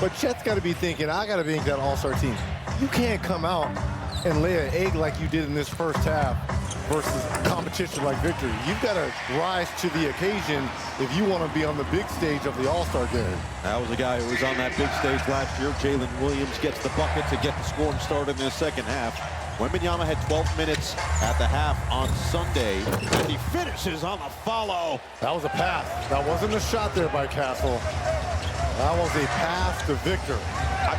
But Chet's got to be thinking, I got to be that all-star team. You can't come out and lay an egg like you did in this first half versus competition like victory. You've got to rise to the occasion if you want to be on the big stage of the all-star game. That was a guy who was on that big stage last year. Jalen Williams gets the bucket to get the scoring started in the second half. Wembanyama had 12 minutes at the half on Sunday, and he finishes on the follow. That was a pass. That wasn't a shot there by Castle. That was a pass to Victor.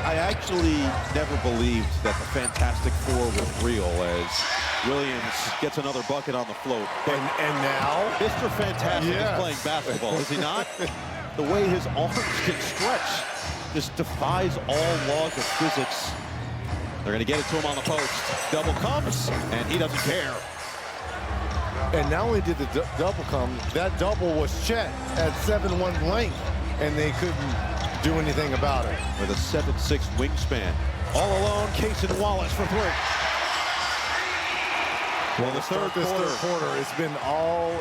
I actually never believed that the Fantastic Four was real as Williams gets another bucket on the float. But and now? Mr. Fantastic Yes. is playing basketball, is he not? The way his arms can stretch just defies all laws of physics. They're going to get it to him on the post. Double comes, and he doesn't care. And not only did the double come, that double was Chet at 7'1" length, and they couldn't do anything about it. With a 7'6" wingspan. All alone, Cason Wallace for three. Well, the third quarter, it's been all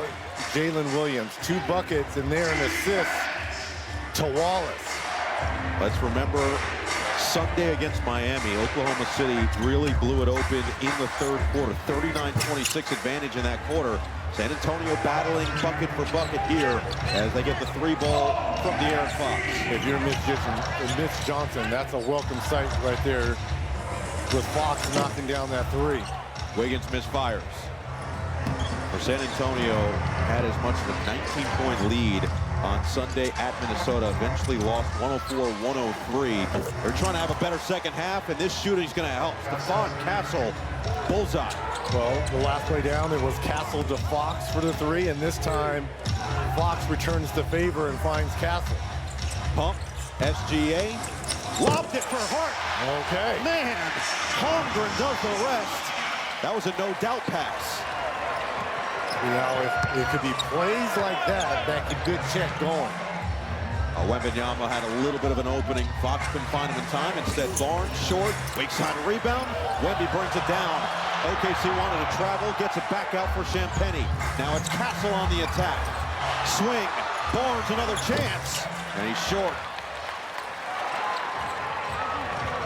Jalen Williams. 2 buckets, and they're an assist to Wallace. Let's remember Sunday against Miami, Oklahoma City really blew it open in the third quarter. 39-26 advantage in that quarter. San Antonio battling bucket for bucket here as they get the 3 ball from De'Aaron Fox. If you're Mitch Johnson, that's a welcome sight right there with Fox knocking down that 3. Wiggins misfires. For San Antonio, had as much as a 19-point lead on Sunday at Minnesota, eventually lost 104-103. They're trying to have a better second half, and this shooting's going to help. Stephon Castle, bullseye. Well, the last play down, it was Castle to Fox for the 3, and this time, Fox returns the favor and finds Castle. Pump, SGA, lobbed it for Hart. Okay. Man, Holmgren does the rest. That was a no-doubt pass. You know, it could be plays like that that could get Chet going. Wembanyama had a little bit of an opening. Fox couldn't find him in time. Instead, Barnes short, weak side rebound. Wemby brings it down. OKC wanted to travel, gets it back out for Champagny. Now it's Castle on the attack. Swing, Barnes another chance, and he's short.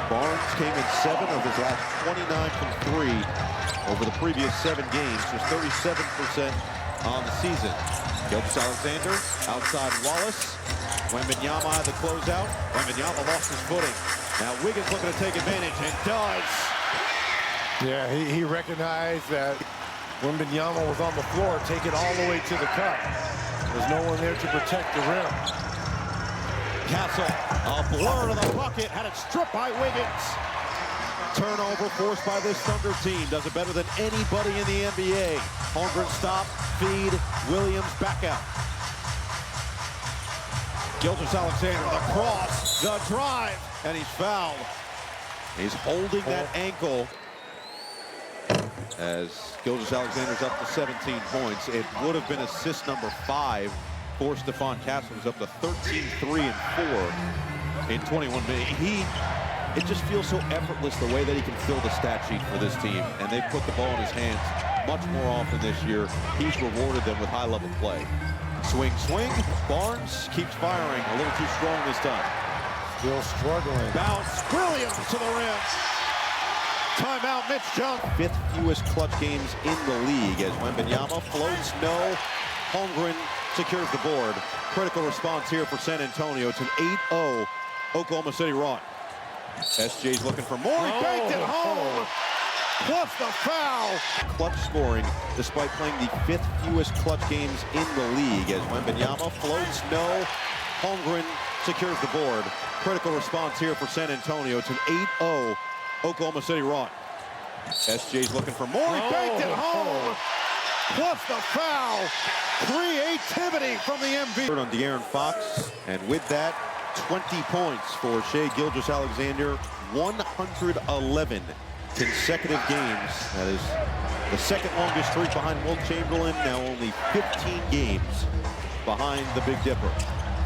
Barnes came in 7 of his last 29 from 3 over the previous 7 games, just 37% on the season. Gilgeous-Alexander outside Wallace. Wembanyama had the closeout. Wembanyama lost his footing. Now Wiggins looking to take advantage, and does. Yeah, he recognized that Wembanyama was on the floor, take it all the way to the cup. There's no one there to protect the rim. Castle, a blur to the bucket, had it stripped by Wiggins. Turnover forced by this Thunder team. Does it better than anybody in the NBA. Holmgren stop, feed, Williams back out. Gilgeous-Alexander, the cross, the drive, and he's fouled. He's holding that ankle as Gilgeous-Alexander's up to 17 points. It would have been assist number 5 for Stephon Castle, who's up to 13, 3, and 4 in 21 minutes. It just feels so effortless the way that he can fill the stat sheet for this team, and they've put the ball in his hands much more often this year. He's rewarded them with high-level play. Swing, swing. Barnes keeps firing a little too strong this time. Still struggling. Bounce, Williams to the rim. Timeout, Mitch Johnson. 5th fewest clutch games in the league as Wembanyama floats, no. Holmgren secures the board. Critical response here for San Antonio. It's an 8-0 Oklahoma City run. SJ's looking for more. He banked it home. Plus the foul. Clutch scoring despite playing the 5th fewest clutch games in the league as Wembanyama floats, no. Holmgren secures the board. Critical response here for San Antonio. It's an 8-0 Oklahoma City run. SJ's looking for more. He banked it home. Plus the foul. Creativity from the MVP. On De'Aaron Fox, and with that, 20 points for Shai Gilgeous-Alexander. 111 consecutive games. That is the second longest streak behind Wilt Chamberlain. Now only 15 games behind the Big Dipper.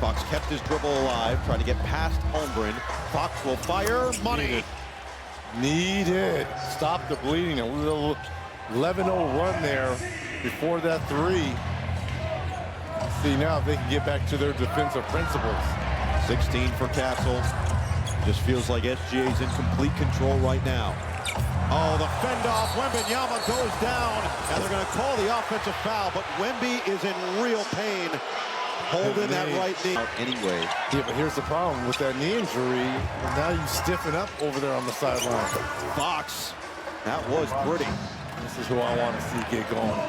Fox kept his dribble alive, trying to get past Holmgren. Fox will fire. Money. Needed. Stop the bleeding. A little 11-0 run there before that 3. See now if they can get back to their defensive principles. 16 for Castle. Just feels like SGA's in complete control right now. Oh, the fend-off. Wembanyama goes down, and they're going to call the offensive foul, but Wemby is in real pain, holding that right knee. Anyway. Yeah, but here's the problem with that knee injury. Now you stiffen up over there on the sideline. Fox, that was pretty. This is who I want to see get going.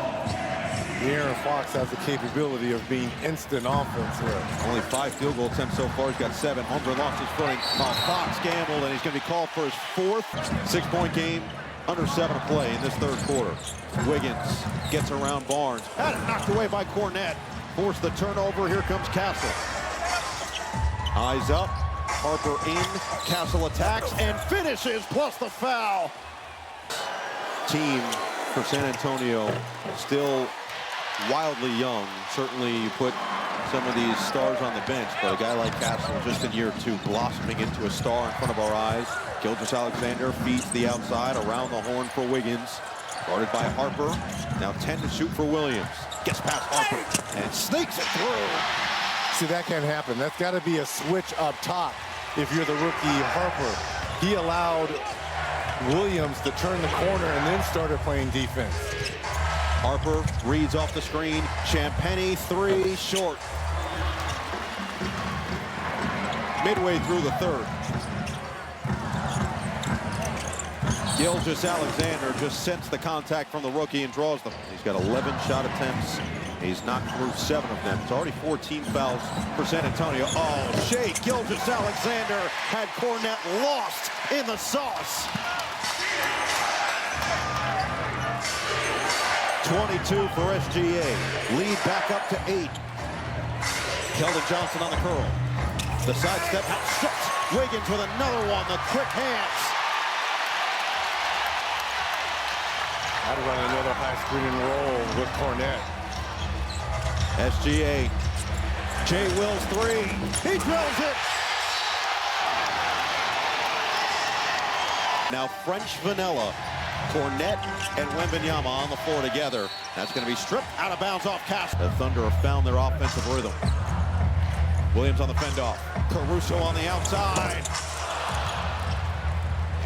Aaron Fox has the capability of being instant offense here. Only 5 field goal attempts so far. He's got 7. Holmgren lost his footing. Fox gambled, and he's going to be called for his 4th 6-point game. Under 7 to play in this 3rd quarter. Wiggins gets around Barnes. Had it knocked away by Cornette. Forced the turnover. Here comes Castle. Eyes up. Harper in. Castle attacks and finishes, plus the foul. Team for San Antonio still wildly young. Certainly you put some of these stars on the bench, but a guy like Castle just in year 2 blossoming into a star in front of our eyes. Gilgeous-Alexander feeds the outside around the horn for Wiggins. Guarded by Harper. Now 10 to shoot for Williams. Gets past Harper and sneaks it through. See, that can't happen. That's got to be a switch up top if you're the rookie Harper. He allowed Williams to turn the corner and then started playing defense. Harper reads off the screen. Champagnie 3 short. Midway through the 3rd. Gilgeous-Alexander just sensed the contact from the rookie and draws them. He's got 11 shot attempts. He's knocked through 7 of them. It's already 14 fouls for San Antonio. Oh, Shea Gilgeous-Alexander had Cornette lost in the sauce. 22 for SGA. Lead back up to 8. Keldon Johnson on the curl. The sidestep outstrips Wiggins with another one. The quick hands. I'd run another high screen and roll with Cornette. SGA. Jay Wills 3. He drills it. Now French vanilla. Cornette and Wembanyama on the floor together. That's going to be stripped out of bounds off Castle. The Thunder have found their offensive rhythm. Williams on the fend-off. Caruso on the outside.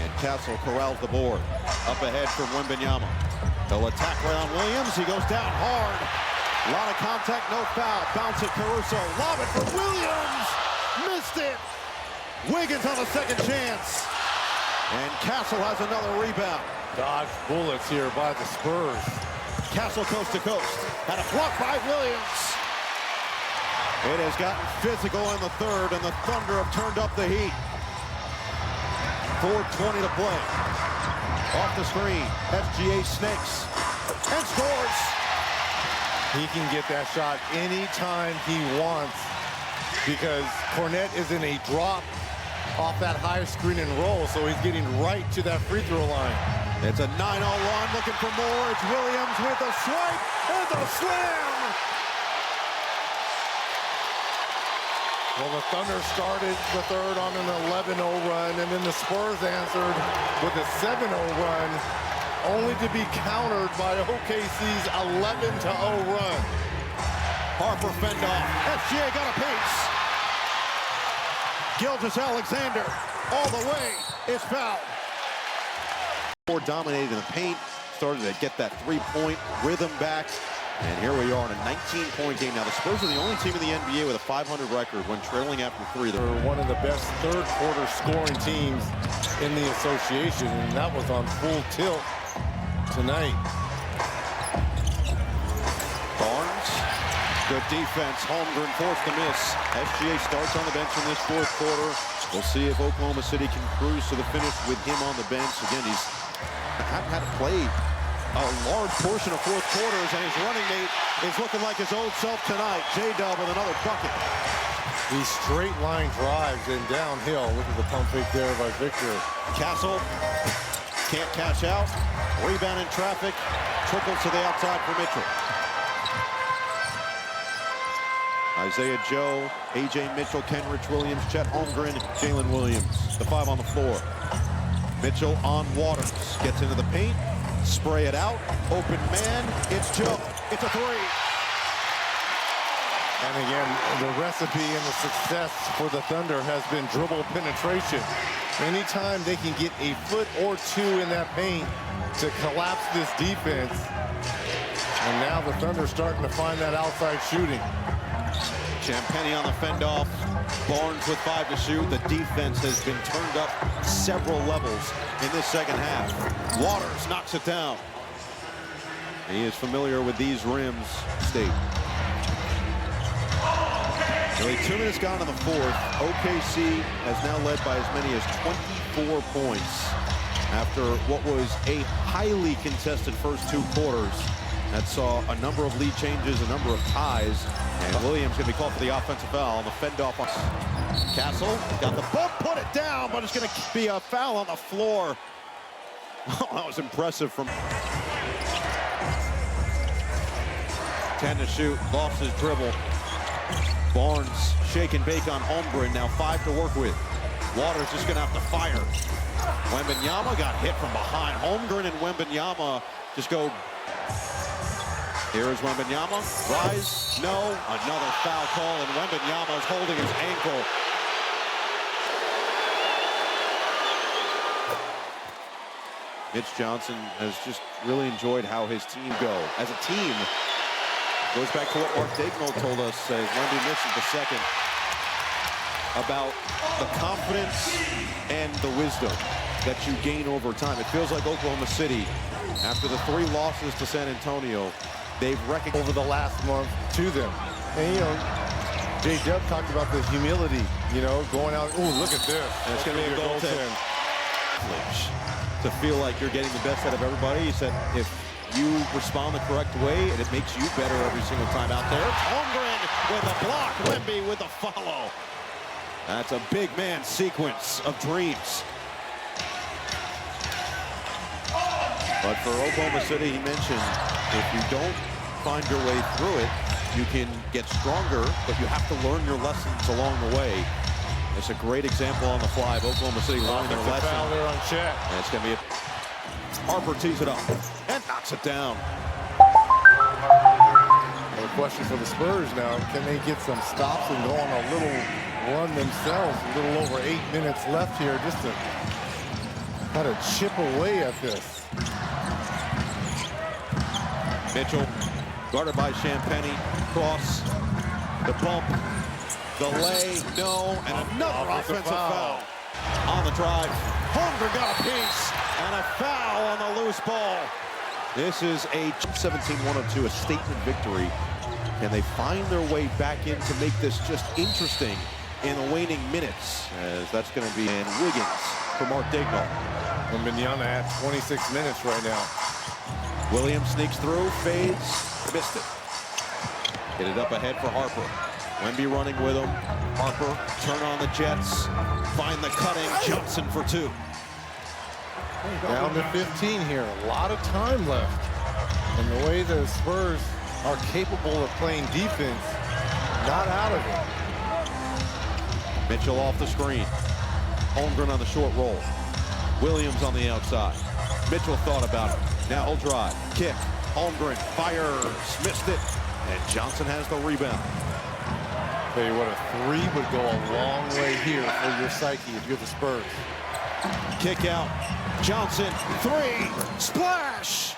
And Castle corrals the board. Up ahead from Wembanyama. They'll attack right on Williams. He goes down hard. A lot of contact, no foul. Bounce it, Caruso. Lob it for Williams. Missed it. Wiggins on a second chance. And Castle has another rebound. Dodge bullets here by the Spurs. Castle coast to coast. Had a block by Williams. It has gotten physical in the 3rd, and the Thunder have turned up the heat. 4:20 to play. Off the screen. SGA snakes and scores. He can get that shot anytime he wants because Cornette is in a drop off that high screen and roll, so he's getting right to that free throw line. It's a 9-0 run, looking for more. It's Williams with a swipe and the slam. Well, the Thunder started the 3rd on an 11-0 run, and then the Spurs answered with a 7-0 run, only to be countered by OKC's 11-0 run. Harper fend off. SGA got a pace. Gilgeous-Alexander all the way is fouled. More dominated in the paint, started to get that 3-point rhythm back, and here we are in a 19-point game. Now the Spurs are the only team in the NBA with a 500 record when trailing after 3. They're one of the best 3rd quarter scoring teams in the association, and that was on full tilt tonight. Barnes, good defense. Holmgren forced the miss. SGA starts on the bench in this 4th quarter. We'll see if Oklahoma City can cruise to the finish with him on the bench. Again, he's haven't had to play a large portion of 4th quarters, and his running mate is looking like his old self tonight. J-Dub with another bucket. These straight line drives and downhill. Look at the pump fake there by Victor. Castle can't cash out. Rebound in traffic. Trickles to the outside for Mitchell. Isaiah Joe, A.J. Mitchell, Kenrich Williams, Chet Holmgren, Jalen Williams. The 5 on the floor. Mitchell on Waters. Gets into the paint. Spray it out. Open man. It's Joe. It's a 3. And again, the recipe and the success for the Thunder has been dribble penetration. Anytime they can get a foot or two in that paint to collapse this defense. And now the Thunder starting to find that outside shooting. Champagnie on the fend-off. Barnes with 5 to shoot. The defense has been turned up several levels in this second half. Waters knocks it down. He is familiar with these rims, State. Nearly 2 minutes gone in the fourth. OKC has now led by as many as 24 points after what was a highly contested first 2 quarters that saw a number of lead changes, a number of ties, and Williams going to be called for the offensive foul on the fend-off. Castle got the bump, put it down, but it's going to be a foul on the floor. Oh, that was impressive from 10 to shoot, lost his dribble. Barnes shake and bake on Holmgren, now 5 to work with. Waters just gonna have to fire. Wembanyama got hit from behind. Holmgren and Wembanyama just go. Here is Wembanyama, rise, no, another foul call, and Wembanyama is holding his ankle. Mitch Johnson has just really enjoyed how his team go. As a team, goes back to what Mark Daigneault told us as Wemby misses the second about the confidence and the wisdom that you gain over time. It feels like Oklahoma City, after the 3 losses to San Antonio, they've recognized over the last month to them. And, you know, J-Dub talked about the humility, you know, going out, ooh, look at this. And it's going to be a goaltend. To feel like you're getting the best out of everybody. He said if you respond the correct way, and it makes you better every single time out there. Holmgren with a block, Wemby with a follow. That's a big man sequence of dreams. But for Oklahoma City, he mentioned, if you don't find your way through it, you can get stronger, but you have to learn your lessons along the way. It's a great example on the fly of Oklahoma City learning their lesson. Foul there on Chet. And it's going to be Harper tees it up and knocks it down. The question for the Spurs now, can they get some stops and go on a little run themselves? A little over 8 minutes left here just to kind of chip away at this. Mitchell guarded by Champagnie. Cross, the bump, the lay, no, and another offensive foul. On the drive, Holmgren got a piece, and a foul on the loose ball. This is a 17-102, a statement victory. Can they find their way back in to make this just interesting in the waning minutes? As that's going to be in Wiggins for Mark Daigneault. Wembanyama at 26 minutes right now. Williams sneaks through, fades, missed it. Hit it up ahead for Harper. Wemby running with him. Harper, turn on the Jets. Find the cutting. Johnson for 2. Down to 15 here. A lot of time left. And the way the Spurs are capable of playing defense, not out of it. Mitchell off the screen. Holmgren on the short roll. Williams on the outside. Mitchell thought about it. Now he'll drive. Kick. Holmgren fires. Missed it. And Johnson has the rebound. Tell you what, a 3 would go a long way here for your psyche if you're the Spurs. Kick out. Johnson, 3. Splash!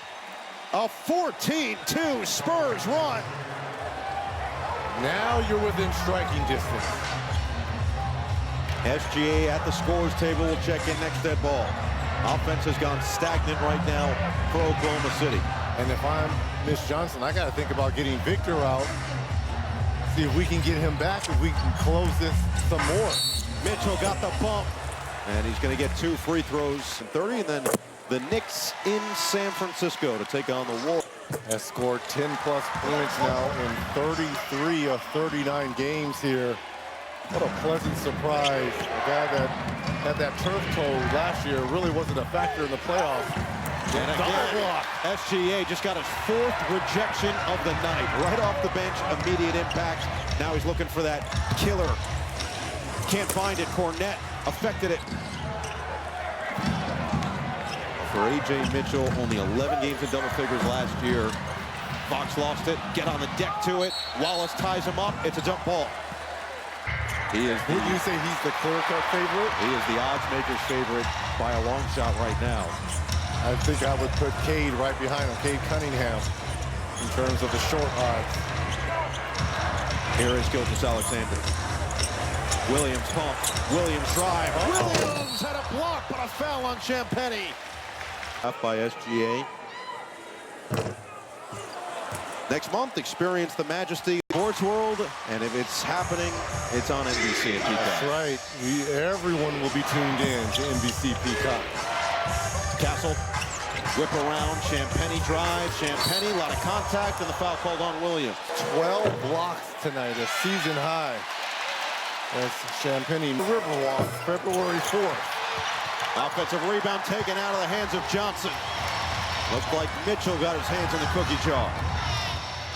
A 14-2 Spurs run. Now you're within striking distance. SGA at the scorers table will check in next dead ball. Offense has gone stagnant right now for Oklahoma City. And if I'm Mitch Johnson, I got to think about getting Victor out. See if we can get him back, if we can close this some more. Mitchell got the bump. And he's going to get 2 free throws in 30. And then the Knicks in San Francisco to take on the Wolves. Has scored 10-plus points now in 33 of 39 games here. What a pleasant surprise. A guy that had that turf toe last year really wasn't a factor in the playoffs. And again, SGA just got his 4th rejection of the night. Right off the bench, immediate impact. Now he's looking for that killer. Can't find it. Cornette affected it. For A.J. Mitchell, only 11 games in double figures last year. Fox lost it. Get on the deck to it. Wallace ties him up. It's a jump ball. He is. Would you say he's the clear-cut favorite? He is the odds maker's favorite by a long shot right now. I think I would put Cade right behind him, Cade Cunningham, in terms of the short odds. Here is Gilgeous-Alexander. Williams pump. Williams drive. Williams had a block, but a foul on Champagnie. Up by SGA. Next month, experience the majesty of sports world, and if it's happening, it's on NBC and Peacock. That's right. Everyone will be tuned in to NBC Peacock. Castle, whip around, Champagnie drive, Champagnie, a lot of contact, and the foul called on Williams. 12 blocks tonight, a season high. As Champagnie Riverwalk, February 4th. Offensive rebound taken out of the hands of Johnson. Looked like Mitchell got his hands in the cookie jar.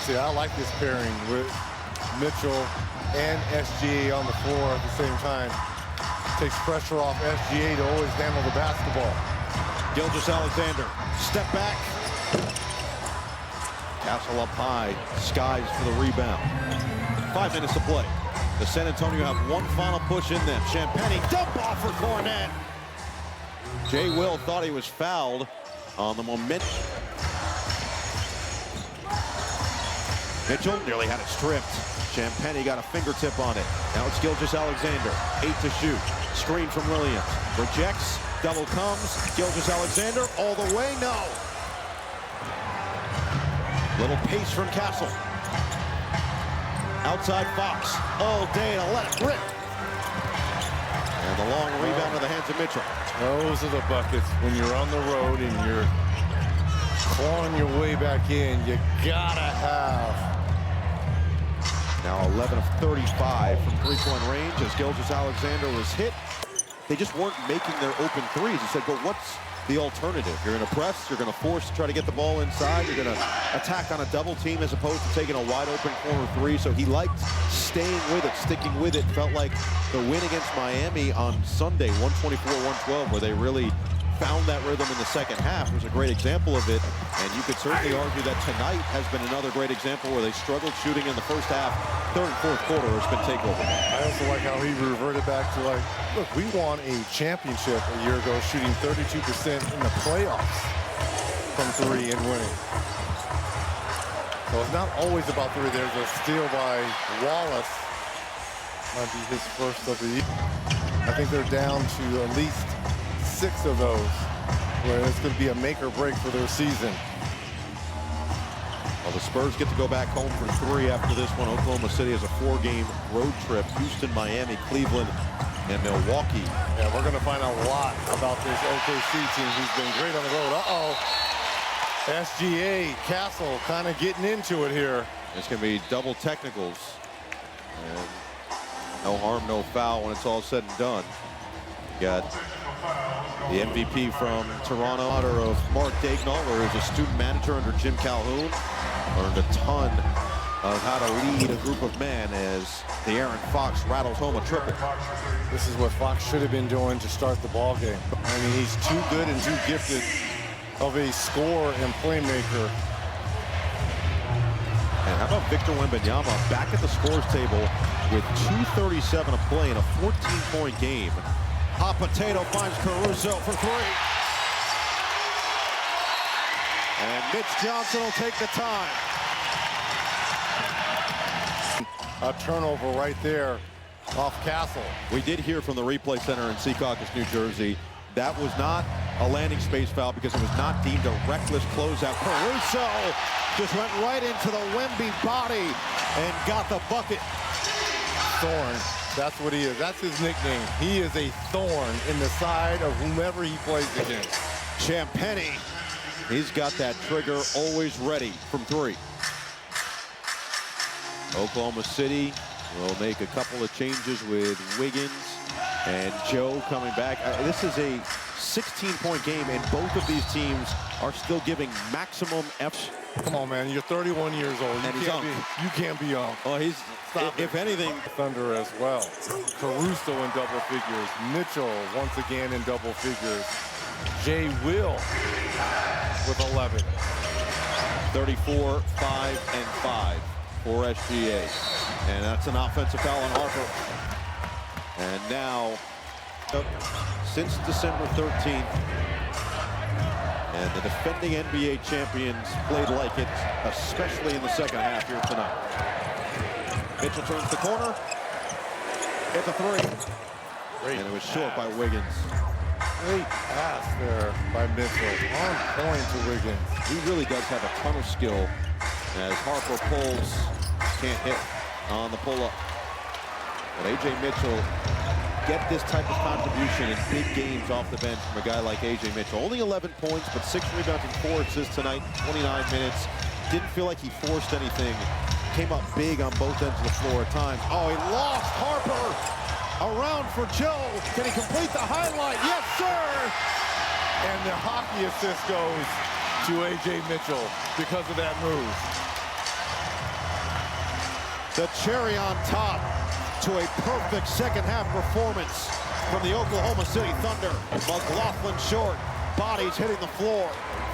See, I like this pairing with Mitchell and SGA on the floor at the same time. Takes pressure off SGA to always handle the basketball. Gilgeous-Alexander, step back. Castle up high, skies for the rebound. 5 minutes to play. The San Antonio have one final push in them. Champagnie dump off for Cornet. Jay Will thought he was fouled on the momentum. Mitchell nearly had it stripped. Champagnie got a fingertip on it. Now it's Gilgeous-Alexander, 8 to shoot. Screen from Williams. Rejects, double comes. Gilgeous-Alexander all the way, no. Little pace from Castle. Outside Fox, all day to let it rip. And the long rebound to the hands of Mitchell. Those are the buckets when you're on the road and you're clawing your way back in. You gotta have. Now 11 of 35 from three-point range as Gilgeous-Alexander was hit. They just weren't making their open threes. He said, but what's the alternative? You're going to press, you're going to force to try to get the ball inside, you're going to attack on a double team as opposed to taking a wide open corner three. So he liked staying with it, sticking with it. Felt like the win against Miami on Sunday, 124-112, where they really found that rhythm in the second half, was a great example of it. And you could certainly argue that tonight has been another great example where they struggled shooting in the first half. Third and fourth quarter has been takeover. I also like how he reverted back to like, look, we won a championship a year ago shooting 32% in the playoffs from three and winning. So it's not always about three. There's a steal by Wallace. Might be his first of the year. I think they're down to at least 6 of those, where it's going to be a make or break for their season. Well, the Spurs get to go back home for 3 after this one. Oklahoma City has a 4-game road trip. Houston, Miami, Cleveland, and Milwaukee. Yeah, we're going to find out a lot about this OKC team who's been great on the road. Uh-oh. SGA, Castle kind of getting into it here. It's going to be double technicals. And no harm, no foul when it's all said and done. You got the MVP from Toronto, daughter of Mark Daignault, who is a student manager under Jim Calhoun. Learned a ton of how to lead a group of men as the Aaron Fox rattles home a triple. This is what Fox should have been doing to start the ball game. I mean, he's too good and too gifted of a scorer and playmaker. And how about Victor Wembanyama back at the scores table with 2:37 to play in a 14-point game. Hot potato finds Caruso for 3. And Mitch Johnson will take the time. A turnover right there off Castle. We did hear from the replay center in Secaucus, New Jersey. That was not a landing space foul because it was not deemed a reckless closeout. Caruso just went right into the Wemby body and got the bucket. Thorn, that's what he is. That's his nickname. He is a thorn in the side of whomever he plays against. Champagnie, he's got that trigger always ready from 3. Oklahoma City will make a couple of changes with Wiggins and Joe coming back. This is a 16-point game, and both of these teams are still giving maximum F's. Come on, man. You're 31 years old. You can't be young. Oh, he's, if anything. Thunder as well. Caruso in double figures. Mitchell once again in double figures. Jay Will with 11. 34, 5, and 5 for SGA. And that's an offensive foul on Harper. And now, since December 13th, and the defending NBA champions played like it, especially in the second half here tonight. Mitchell turns the corner. It's a three. Great and it was short by Wiggins. Great pass there by Mitchell. On point to Wiggins. He really does have a ton of skill as Harper pulls, can't hit on the pull-up. But A.J. Mitchell get this type of contribution in big games off the bench from a guy like A.J. Mitchell. Only 11 points, but 6 rebounds and 4 assists tonight, 29 minutes. Didn't feel like he forced anything. Came up big on both ends of the floor at times. Oh, he lost Harper. Around for Joe. Can he complete the highlight? Yes, sir! And the hockey assist goes to A.J. Mitchell because of that move. The cherry on top to a perfect second half performance from the Oklahoma City Thunder. McLaughlin short, bodies hitting the floor.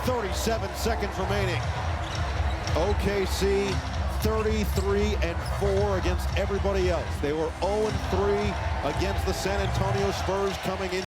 37 seconds remaining. OKC 33-4 against everybody else. They were 0-3 against the San Antonio Spurs coming in.